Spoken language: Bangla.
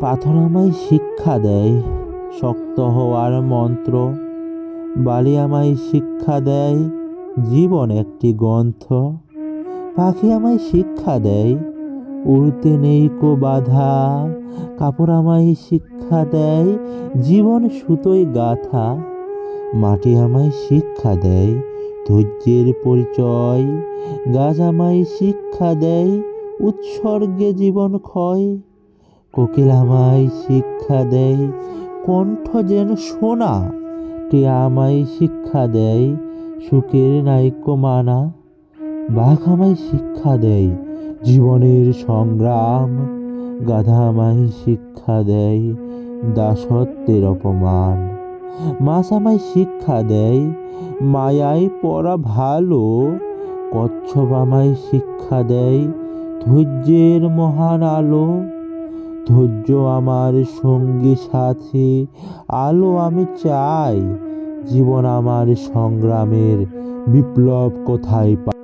পাথর আমায় শিক্ষা দেয় শক্ত হওয়ার মন্ত্র, বালি আমায় শিক্ষা দেয় জীবন একটি গ্রন্থ। পাখি আমায় শিক্ষা দেয় উড়তে নেই কো বাধা, কাপড় আমায় শিক্ষা দেয় জীবন সুতোয় গাথা। মাটি আমায় শিক্ষা দেয় ধৈর্যের পরিচয়, গাছ আমায় শিক্ষা দেয় উৎসর্গে জীবন ক্ষয়। কোকিল আমায় শিক্ষা দেয় কণ্ঠ যেন সোনা, টিয়া আমায় শিক্ষা দেয় সুখের নাইকো মানা। বাঘ আমায় শিক্ষা দেয় জীবনের সংগ্রাম, গাধা আমায় শিক্ষা দেয় দাসত্বের অপমান। মাছ আমায় শিক্ষা দেয় মায়ায় পড়া ভালো, কচ্ছপ আমায় শিক্ষা দেয় ধৈর্যের মহান আলো। ধৈর্য আমার সঙ্গী সাথী, আলো আমি চাই, জীবন আমার সংগ্রামের বিপ্লব কোথায় পাই।